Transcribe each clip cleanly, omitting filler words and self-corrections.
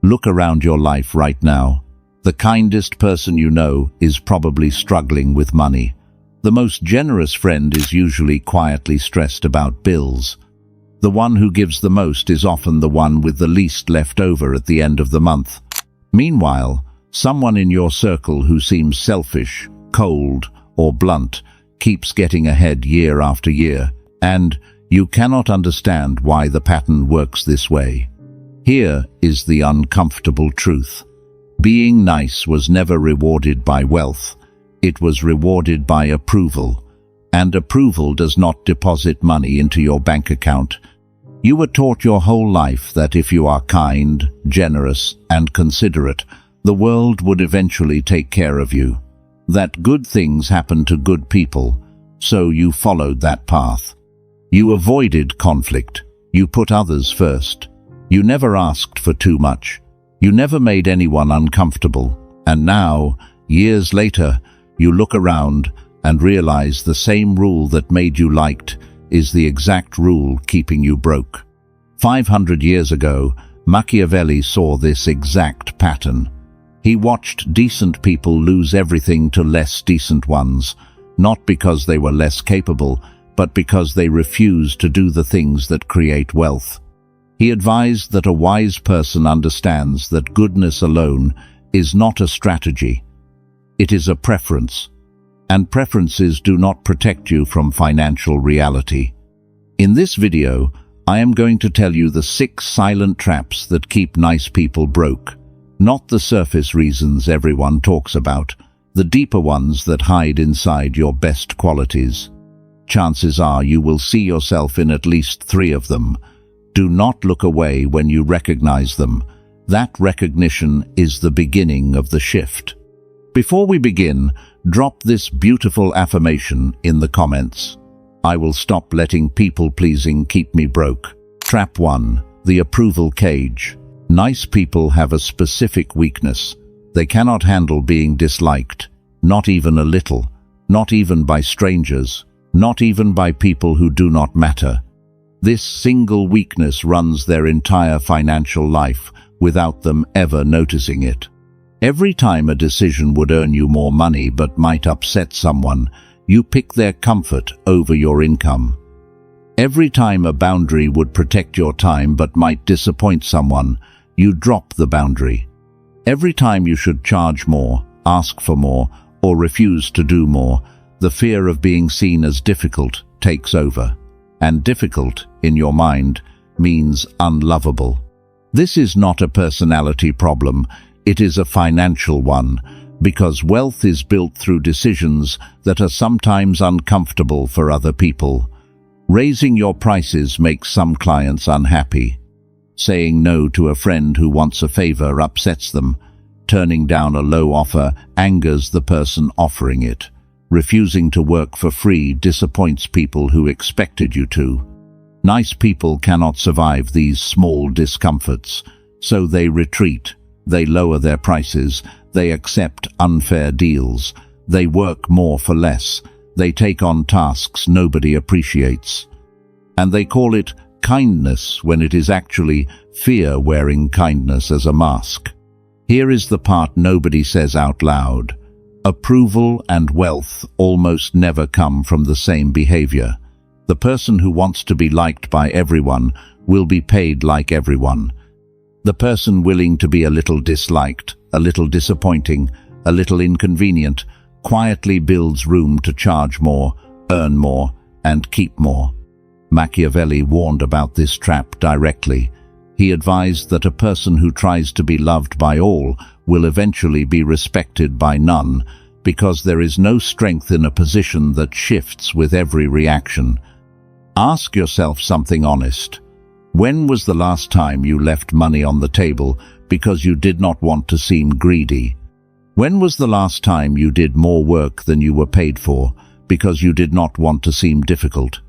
Look around your life right now. The kindest person you know is probably struggling with money. The most generous friend is usually quietly stressed about bills. The one who gives the most is often the one with the least left over at the end of the month. Meanwhile, someone in your circle who seems selfish, cold, or blunt keeps getting ahead year after year, and you cannot understand why the pattern works this way. Here is the uncomfortable truth. Being nice was never rewarded by wealth. It was rewarded by approval. And approval does not deposit money into your bank account. You were taught your whole life that if you are kind, generous, and considerate, the world would eventually take care of you. That good things happen to good people, so you followed that path. You avoided conflict. You put others first. You never asked for too much. You never made anyone uncomfortable. And now, years later, you look around and realize the same rule that made you liked is the exact rule keeping you broke. 500 years ago, Machiavelli saw this exact pattern. He watched decent people lose everything to less decent ones, not because they were less capable, but because they refused to do the things that create wealth. He advised that a wise person understands that goodness alone is not a strategy. It is a preference, and preferences do not protect you from financial reality. In this video, I am going to tell you the 6 silent traps that keep nice people broke. Not the surface reasons everyone talks about, the deeper ones that hide inside your best qualities. Chances are you will see yourself in at least 3 of them. Do not look away when you recognize them. That recognition is the beginning of the shift. Before we begin, drop this beautiful affirmation in the comments. I will stop letting people-pleasing keep me broke. Trap 1. The approval cage. Nice people have a specific weakness. They cannot handle being disliked, not even a little, not even by strangers, not even by people who do not matter. This single weakness runs their entire financial life without them ever noticing it. Every time a decision would earn you more money but might upset someone, you pick their comfort over your income. Every time a boundary would protect your time but might disappoint someone, you drop the boundary. Every time you should charge more, ask for more, or refuse to do more, the fear of being seen as difficult takes over. And difficult, in your mind, means unlovable. This is not a personality problem, it is a financial one, because wealth is built through decisions that are sometimes uncomfortable for other people. Raising your prices makes some clients unhappy. Saying no to a friend who wants a favor upsets them. Turning down a low offer angers the person offering it. Refusing to work for free disappoints people who expected you to. Nice people cannot survive these small discomforts, so they retreat, they lower their prices, they accept unfair deals, they work more for less, they take on tasks nobody appreciates. And they call it kindness when it is actually fear wearing kindness as a mask. Here is the part nobody says out loud. Approval and wealth almost never come from the same behavior. The person who wants to be liked by everyone will be paid like everyone. The person willing to be a little disliked, a little disappointing, a little inconvenient, quietly builds room to charge more, earn more, and keep more. Machiavelli warned about this trap directly. He advised that a person who tries to be loved by all will eventually be respected by none, because there is no strength in a position that shifts with every reaction. Ask yourself something honest. When was the last time you left money on the table because you did not want to seem greedy? When was the last time you did more work than you were paid for because you did not want to seem difficult?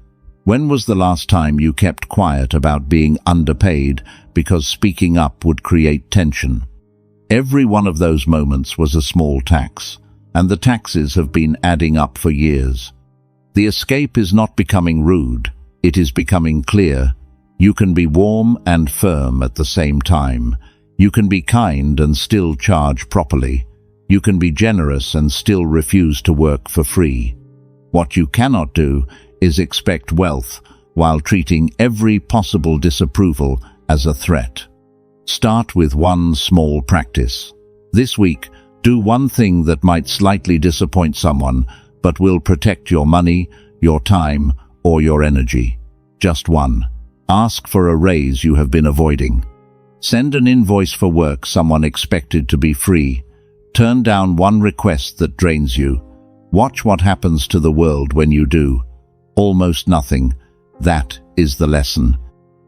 When was the last time you kept quiet about being underpaid because speaking up would create tension? Every one of those moments was a small tax, and the taxes have been adding up for years. The escape is not becoming rude, it is becoming clear. You can be warm and firm at the same time. You can be kind and still charge properly. You can be generous and still refuse to work for free. What you cannot do is expect wealth while treating every possible disapproval as a threat. Start with one small practice. This week, do one thing that might slightly disappoint someone, but will protect your money, your time, or your energy. Just one. Ask for a raise you have been avoiding. Send an invoice for work someone expected to be free. Turn down one request that drains you. Watch what happens to the world when you do. Almost nothing. That is the lesson.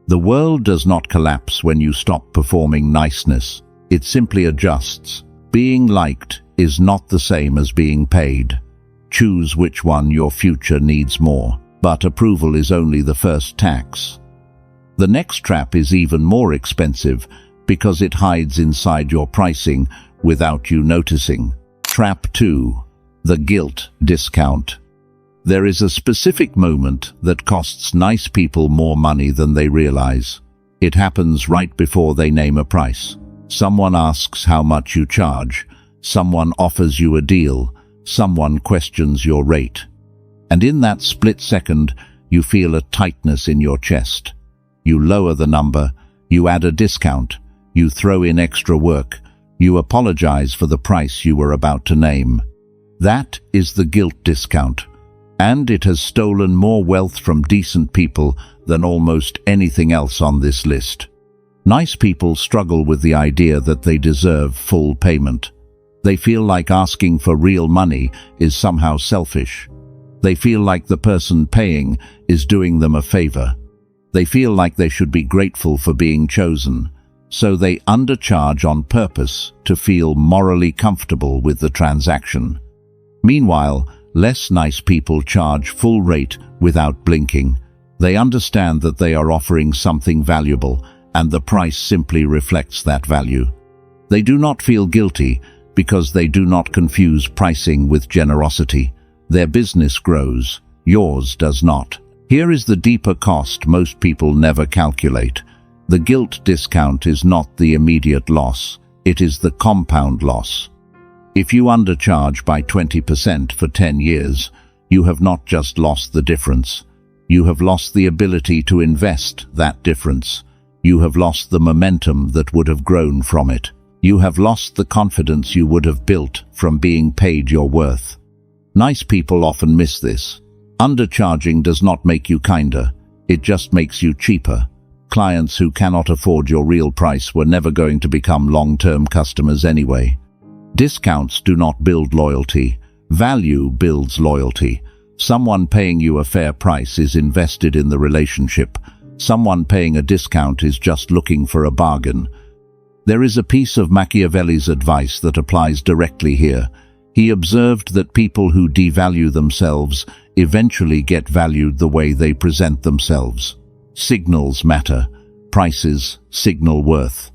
The world does not collapse when you stop performing niceness. It simply adjusts. Being liked is not the same as being paid. Choose which one your future needs more. But approval is only the first tax. The next trap is even more expensive because it hides inside your pricing without you noticing. Trap 2. The guilt discount. There is a specific moment that costs nice people more money than they realize. It happens right before they name a price. Someone asks how much you charge. Someone offers you a deal. Someone questions your rate. And in that split second, you feel a tightness in your chest. You lower the number. You add a discount. You throw in extra work. You apologize for the price you were about to name. That is the guilt discount. And it has stolen more wealth from decent people than almost anything else on this list. Nice people struggle with the idea that they deserve full payment. They feel like asking for real money is somehow selfish. They feel like the person paying is doing them a favor. They feel like they should be grateful for being chosen, so they undercharge on purpose to feel morally comfortable with the transaction. Meanwhile, less nice people charge full rate without blinking. They understand that they are offering something valuable, and the price simply reflects that value. They do not feel guilty because they do not confuse pricing with generosity. Their business grows, yours does not. Here is the deeper cost most people never calculate. The guilt discount is not the immediate loss, it is the compound loss. If you undercharge by 20% for 10 years, you have not just lost the difference. You have lost the ability to invest that difference. You have lost the momentum that would have grown from it. You have lost the confidence you would have built from being paid your worth. Nice people often miss this. Undercharging does not make you kinder, it just makes you cheaper. Clients who cannot afford your real price were never going to become long-term customers anyway. Discounts do not build loyalty. Value builds loyalty. Someone paying you a fair price is invested in the relationship. Someone paying a discount is just looking for a bargain. There is a piece of Machiavelli's advice that applies directly here. He observed that people who devalue themselves eventually get valued the way they present themselves. Signals matter. Prices signal worth.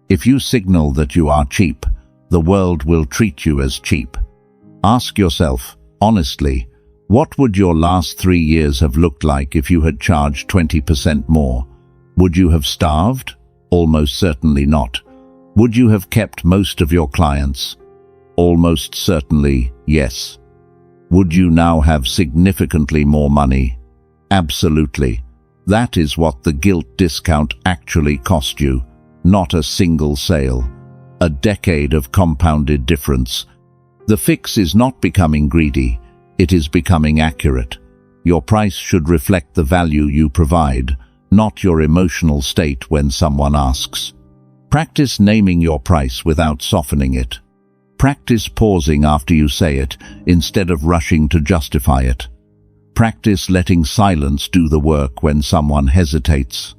If you signal that you are cheap, the world will treat you as cheap. Ask yourself, honestly, what would your last 3 years have looked like if you had charged 20% more? Would you have starved? Almost certainly not. Would you have kept most of your clients? Almost certainly, yes. Would you now have significantly more money? Absolutely. That is what the guilt discount actually cost you, not a single sale. A decade of compounded difference. The fix is not becoming greedy, it is becoming accurate. Your price should reflect the value you provide, not your emotional state when someone asks. Practice naming your price without softening it. Practice pausing after you say it, instead of rushing to justify it. Practice letting silence do the work when someone hesitates.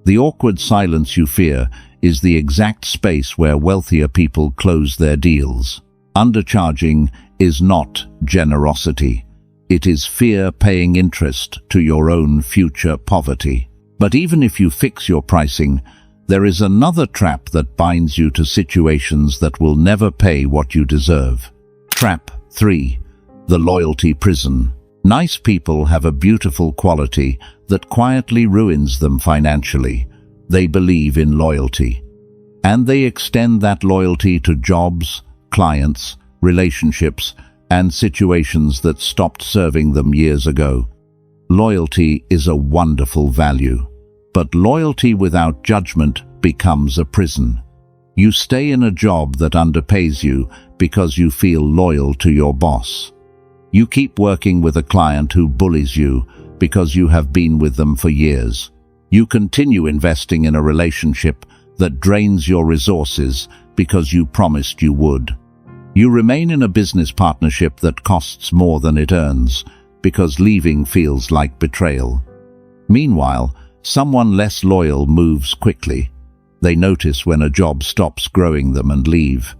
The awkward silence you fear is the exact space where wealthier people close their deals. Undercharging is not generosity. It is fear paying interest to your own future poverty. But even if you fix your pricing, there is another trap that binds you to situations that will never pay what you deserve. Trap 3. The loyalty prison. Nice people have a beautiful quality that quietly ruins them financially. They believe in loyalty. And they extend that loyalty to jobs, clients, relationships, and situations that stopped serving them years ago. Loyalty is a wonderful value, but loyalty without judgment becomes a prison. You stay in a job that underpays you because you feel loyal to your boss. You keep working with a client who bullies you because you have been with them for years. You continue investing in a relationship that drains your resources because you promised you would. You remain in a business partnership that costs more than it earns because leaving feels like betrayal. Meanwhile, someone less loyal moves quickly. They notice when a job stops growing them and leave.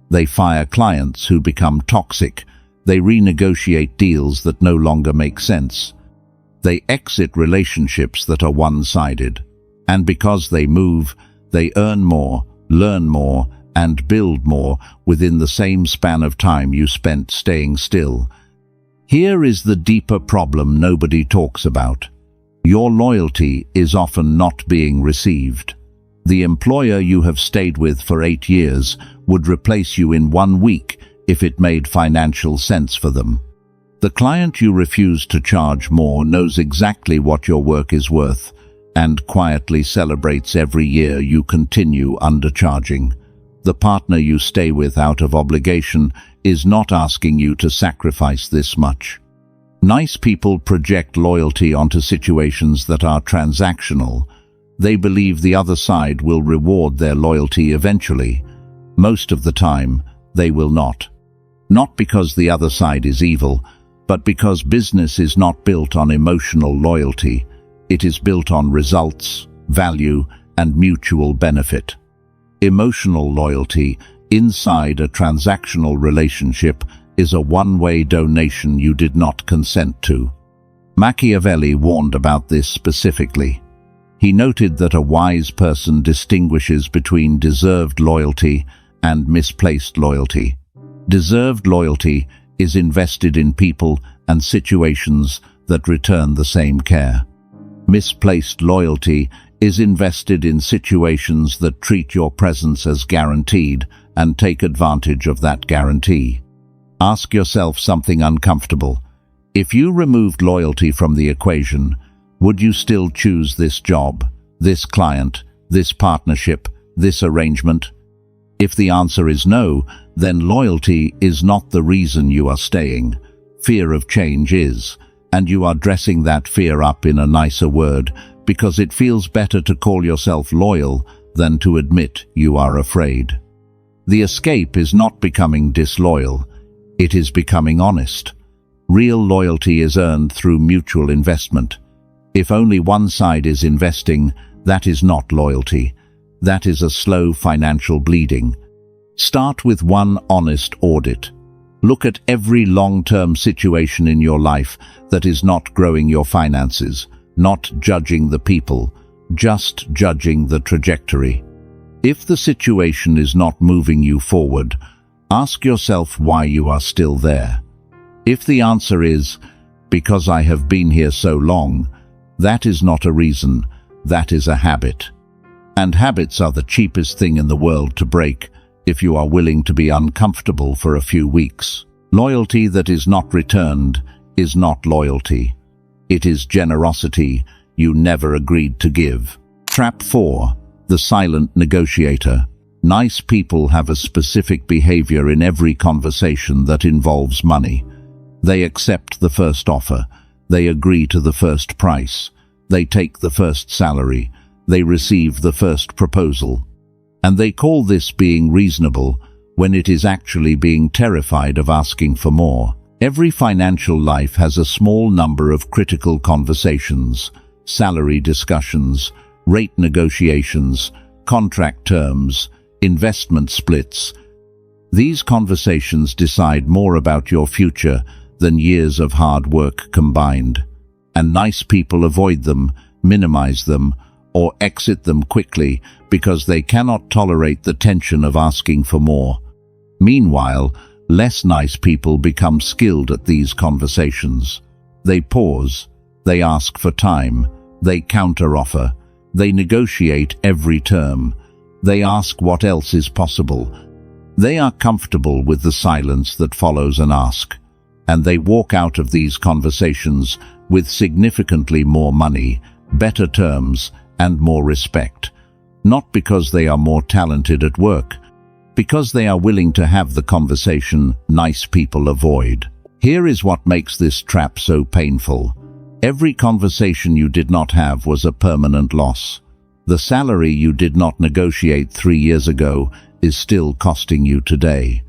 They fire clients who become toxic. They renegotiate deals that no longer make sense. They exit relationships that are one-sided. And because they move, they earn more, learn more, and build more within the same span of time you spent staying still. Here is the deeper problem nobody talks about. Your loyalty is often not being received. The employer you have stayed with for 8 years would replace you in 1 week if it made financial sense for them. The client you refuse to charge more knows exactly what your work is worth and quietly celebrates every year you continue undercharging. The partner you stay with out of obligation is not asking you to sacrifice this much. Nice people project loyalty onto situations that are transactional. They believe the other side will reward their loyalty eventually. Most of the time, they will not. Not because the other side is evil, but because business is not built on emotional loyalty. It is built on results, value, and mutual benefit. Emotional loyalty inside a transactional relationship is a one-way donation you did not consent to. Machiavelli warned about this specifically. He noted that a wise person distinguishes between deserved loyalty and misplaced loyalty. Deserved loyalty is invested in people and situations that return the same care. Misplaced loyalty is invested in situations that treat your presence as guaranteed and take advantage of that guarantee. Ask yourself something uncomfortable. If you removed loyalty from the equation, would you still choose this job, this client, this partnership, this arrangement? If the answer is no, then loyalty is not the reason you are staying. Fear of change is, and you are dressing that fear up in a nicer word because it feels better to call yourself loyal than to admit you are afraid. The escape is not becoming disloyal, it is becoming honest. Real loyalty is earned through mutual investment. If only one side is investing, that is not loyalty. That is a slow financial bleeding. Start with one honest audit. Look at every long-term situation in your life that is not growing your finances, not judging the people, just judging the trajectory. If the situation is not moving you forward, ask yourself why you are still there. If the answer is, because I have been here so long, that is not a reason, that is a habit. And habits are the cheapest thing in the world to break if you are willing to be uncomfortable for a few weeks. Loyalty that is not returned is not loyalty. It is generosity you never agreed to give. Trap 4. The Silent Negotiator. Nice people have a specific behavior in every conversation that involves money. They accept the first offer. They agree to the first price. They take the first salary. They receive the first proposal. And they call this being reasonable when it is actually being terrified of asking for more. Every financial life has a small number of critical conversations, salary discussions, rate negotiations, contract terms, investment splits. These conversations decide more about your future than years of hard work combined. And nice people avoid them, minimize them, or exit them quickly because they cannot tolerate the tension of asking for more. Meanwhile, less nice people become skilled at these conversations. They pause. They ask for time. They counteroffer. They negotiate every term. They ask what else is possible. They are comfortable with the silence that follows an ask, and they walk out of these conversations with significantly more money, better terms, and more respect. Not because they are more talented at work, because they are willing to have the conversation nice people avoid. Here is what makes this trap so painful. Every conversation you did not have was a permanent loss. The salary you did not negotiate 3 years ago is still costing you today.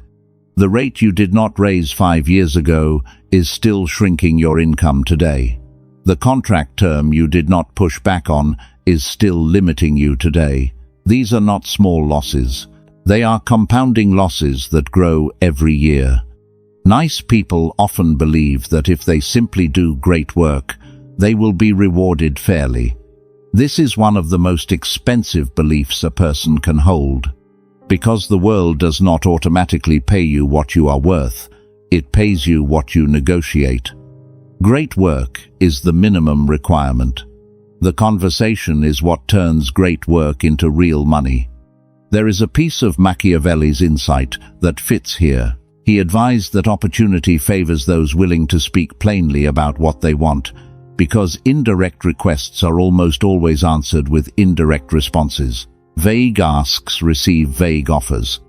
The rate you did not raise 5 years ago is still shrinking your income today. The contract term you did not push back on is still limiting you today. These are not small losses. They are compounding losses that grow every year. Nice people often believe that if they simply do great work, they will be rewarded fairly. This is one of the most expensive beliefs a person can hold. Because the world does not automatically pay you what you are worth, it pays you what you negotiate. Great work is the minimum requirement. The conversation is what turns great work into real money. There is a piece of Machiavelli's insight that fits here. He advised that opportunity favors those willing to speak plainly about what they want, because indirect requests are almost always answered with indirect responses. Vague asks receive vague offers.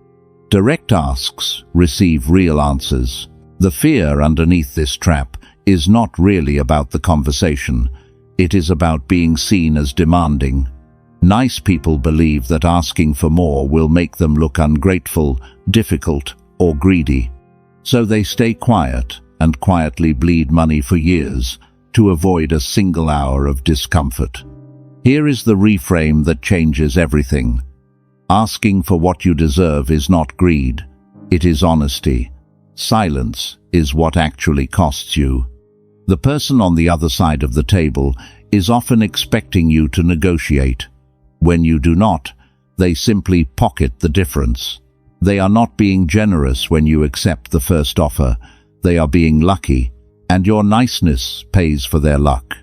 Direct asks receive real answers. The fear underneath this trap is not really about the conversation. It is about being seen as demanding. Nice people believe that asking for more will make them look ungrateful, difficult, or greedy. So they stay quiet and quietly bleed money for years to avoid a single hour of discomfort. Here is the reframe that changes everything. Asking for what you deserve is not greed. It is honesty. Silence is what actually costs you. The person on the other side of the table is often expecting you to negotiate. When you do not, they simply pocket the difference. They are not being generous when you accept the first offer. They are being lucky, and your niceness pays for their luck.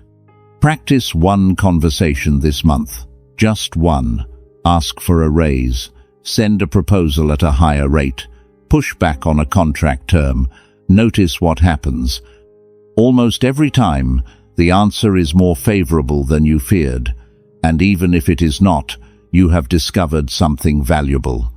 Practice one conversation this month. Just one. Ask for a raise. Send a proposal at a higher rate. Push back on a contract term. Notice what happens. Almost every time, the answer is more favorable than you feared. And even if it is not, you have discovered something valuable.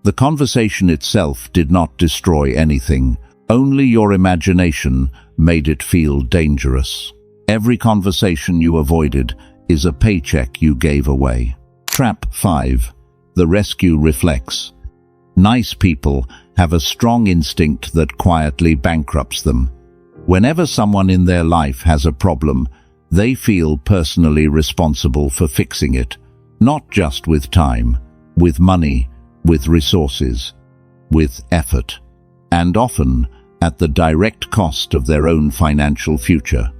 The conversation itself did not destroy anything. Only your imagination made it feel dangerous. Every conversation you avoided is a paycheck you gave away. Trap 5. The Rescue Reflex. Nice people have a strong instinct that quietly bankrupts them. Whenever someone in their life has a problem, they feel personally responsible for fixing it, not just with time, with money, with resources, with effort, and often at the direct cost of their own financial future.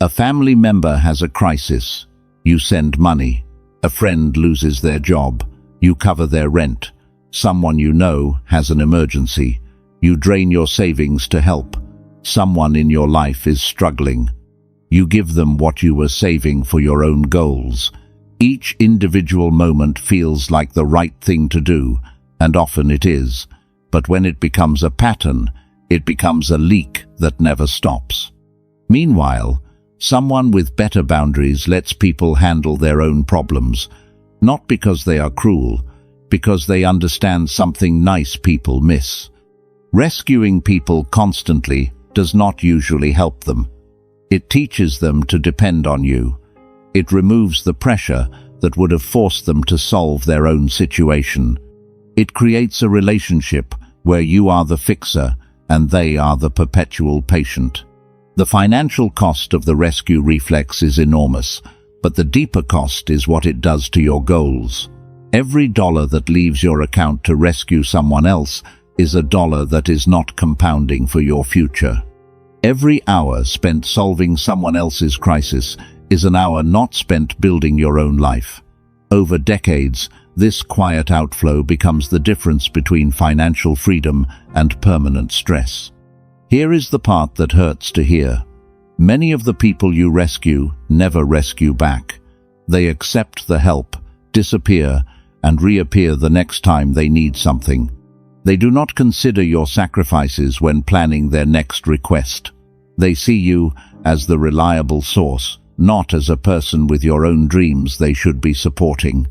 A family member has a crisis. You send money. A friend loses their job. You cover their rent. Someone you know has an emergency. You drain your savings to help. Someone in your life is struggling. You give them what you were saving for your own goals. Each individual moment feels like the right thing to do, and often it is. But when it becomes a pattern, it becomes a leak that never stops. Meanwhile, someone with better boundaries lets people handle their own problems, not because they are cruel, because they understand something nice people miss. Rescuing people constantly does not usually help them. It teaches them to depend on you. It removes the pressure that would have forced them to solve their own situation. It creates a relationship where you are the fixer and they are the perpetual patient. The financial cost of the rescue reflex is enormous, but the deeper cost is what it does to your goals. Every dollar that leaves your account to rescue someone else is a dollar that is not compounding for your future. Every hour spent solving someone else's crisis is an hour not spent building your own life. Over decades, this quiet outflow becomes the difference between financial freedom and permanent stress. Here is the part that hurts to hear. Many of the people you rescue never rescue back. They accept the help, disappear, and reappear the next time they need something. They do not consider your sacrifices when planning their next request. They see you as the reliable source, not as a person with your own dreams they should be supporting.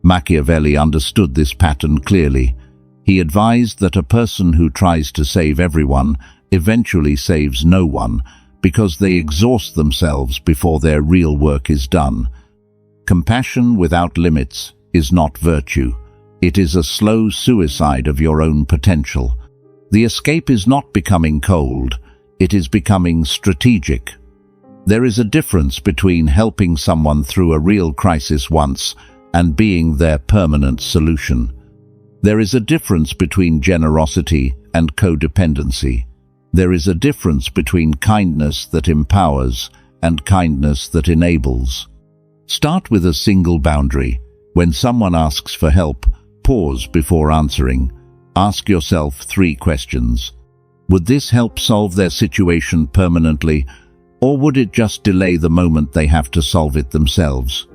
Machiavelli understood this pattern clearly. He advised that a person who tries to save everyone eventually saves no one, because they exhaust themselves before their real work is done. Compassion without limits is not virtue. It is a slow suicide of your own potential. The escape is not becoming cold, it is becoming strategic. There is a difference between helping someone through a real crisis once and being their permanent solution. There is a difference between generosity and codependency. There is a difference between kindness that empowers and kindness that enables. Start with a single boundary. When someone asks for help, pause before answering. Ask yourself 3 questions. Would this help solve their situation permanently, or would it just delay the moment they have to solve it themselves?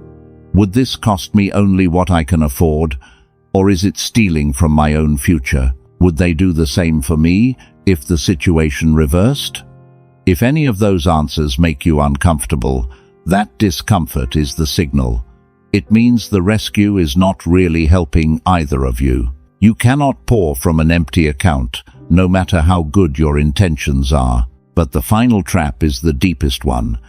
Would this cost me only what I can afford, or is it stealing from my own future? Would they do the same for me if the situation reversed? If any of those answers make you uncomfortable, that discomfort is the signal. It means the rescue is not really helping either of you. You cannot pour from an empty account, no matter how good your intentions are. But the final trap is the deepest one.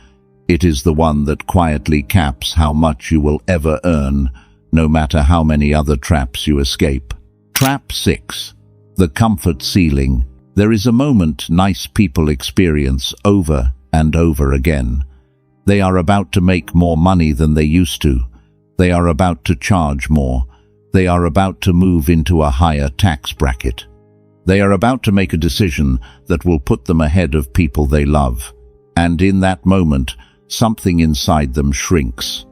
It is the one that quietly caps how much you will ever earn, no matter how many other traps you escape. Trap 6. The comfort ceiling. There is a moment nice people experience over and over again. They are about to make more money than they used to. They are about to charge more. They are about to move into a higher tax bracket. They are about to make a decision that will put them ahead of people they love. And in that moment, something inside them shrinks.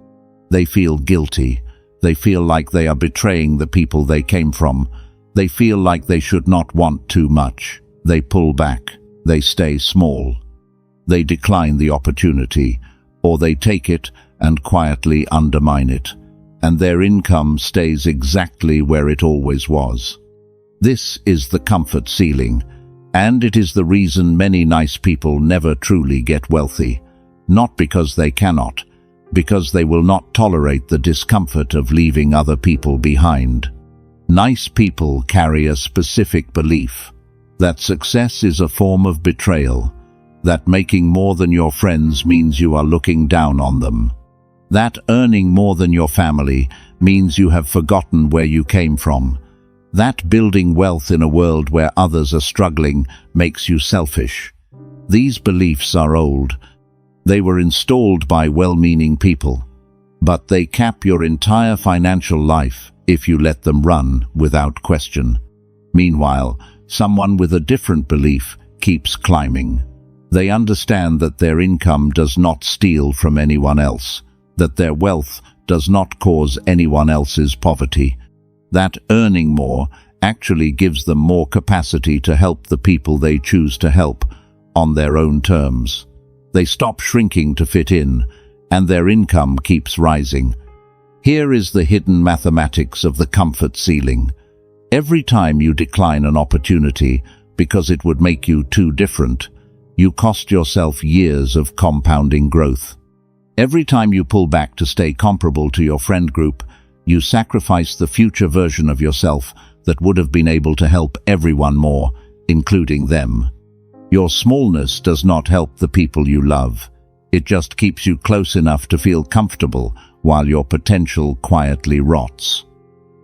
They feel guilty. They feel like they are betraying the people they came from. They feel like they should not want too much. They pull back. They stay small. They decline the opportunity, or they take it and quietly undermine it, and their income stays exactly where it always was. This is the comfort ceiling, and it is the reason many nice people never truly get wealthy. Not because they cannot, because they will not tolerate the discomfort of leaving other people behind. Nice people carry a specific belief that success is a form of betrayal, that making more than your friends means you are looking down on them, that earning more than your family means you have forgotten where you came from, that building wealth in a world where others are struggling makes you selfish. These beliefs are old. They were installed by well-meaning people, but they cap your entire financial life if you let them run without question. Meanwhile, someone with a different belief keeps climbing. They understand that their income does not steal from anyone else, that their wealth does not cause anyone else's poverty, that earning more actually gives them more capacity to help the people they choose to help on their own terms. They stop shrinking to fit in, and their income keeps rising. Here is the hidden mathematics of the comfort ceiling. Every time you decline an opportunity because it would make you too different, you cost yourself years of compounding growth. Every time you pull back to stay comparable to your friend group, you sacrifice the future version of yourself that would have been able to help everyone more, including them. Your smallness does not help the people you love. It just keeps you close enough to feel comfortable while your potential quietly rots.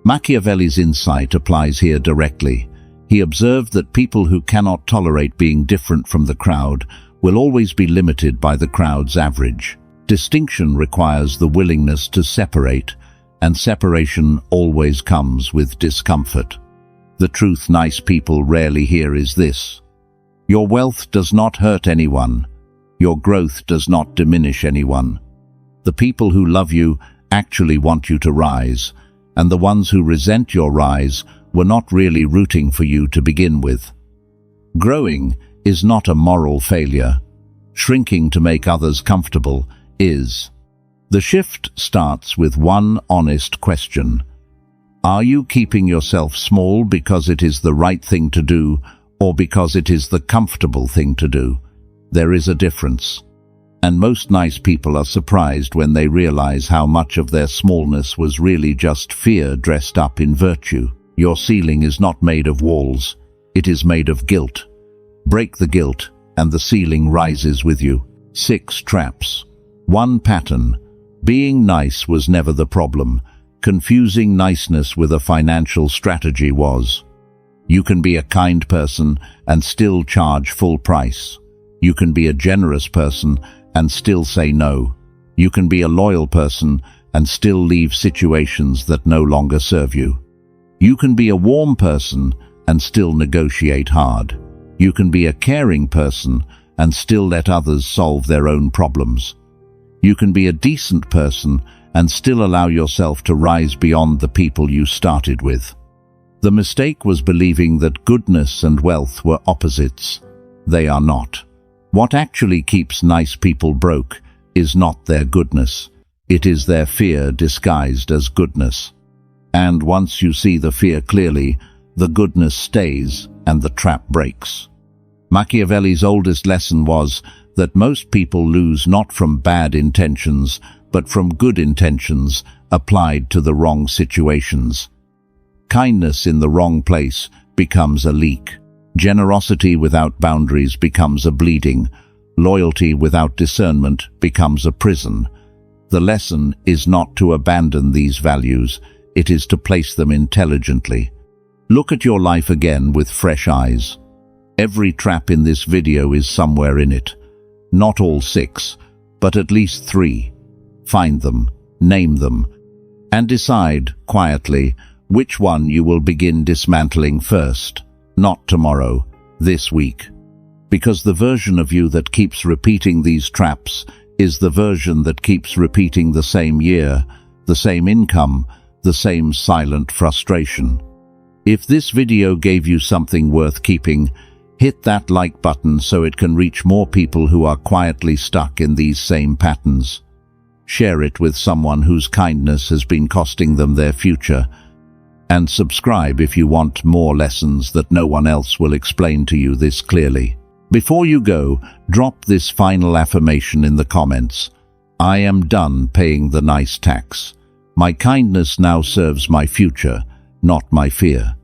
Machiavelli's insight applies here directly. He observed that people who cannot tolerate being different from the crowd will always be limited by the crowd's average. Distinction requires the willingness to separate, and separation always comes with discomfort. The truth nice people rarely hear is this: your wealth does not hurt anyone. Your growth does not diminish anyone. The people who love you actually want you to rise, and the ones who resent your rise were not really rooting for you to begin with. Growing is not a moral failure. shrinking to make others comfortable, is. The shift starts with one honest question. Are you keeping yourself small because it is the right thing to do, or because it is the comfortable thing to do? There is a difference. And most nice people are surprised when they realize how much of their smallness was really just fear dressed up in virtue. Your ceiling is not made of walls. It is made of guilt. Break the guilt, and the ceiling rises with you. 6 traps. 1 pattern. Being nice was never the problem. Confusing niceness with a financial strategy was. You can be a kind person and still charge full price. You can be a generous person and still say no. You can be a loyal person and still leave situations that no longer serve you. You can be a warm person and still negotiate hard. You can be a caring person and still let others solve their own problems. You can be a decent person and still allow yourself to rise beyond the people you started with. The mistake was believing that goodness and wealth were opposites. They are not. What actually keeps nice people broke is not their goodness. It is their fear disguised as goodness. And once you see the fear clearly, the goodness stays and the trap breaks. Machiavelli's oldest lesson was that most people lose not from bad intentions, but from good intentions applied to the wrong situations. Kindness in the wrong place becomes a leak. Generosity without boundaries becomes a bleeding. Loyalty without discernment becomes a prison. The lesson is not to abandon these values, it is to place them intelligently. Look at your life again with fresh eyes. Every trap in this video is somewhere in it. Not all 6, but at least 3. Find them, name them, and decide, quietly, which one you will begin dismantling first. Not tomorrow, this week. Because the version of you that keeps repeating these traps is the version that keeps repeating the same year, the same income, the same silent frustration. If this video gave you something worth keeping, hit that like button so it can reach more people who are quietly stuck in these same patterns. Share it with someone whose kindness has been costing them their future. And subscribe if you want more lessons that no one else will explain to you this clearly. Before you go, drop this final affirmation in the comments. I am done paying the nice tax. My kindness now serves my future, not my fear.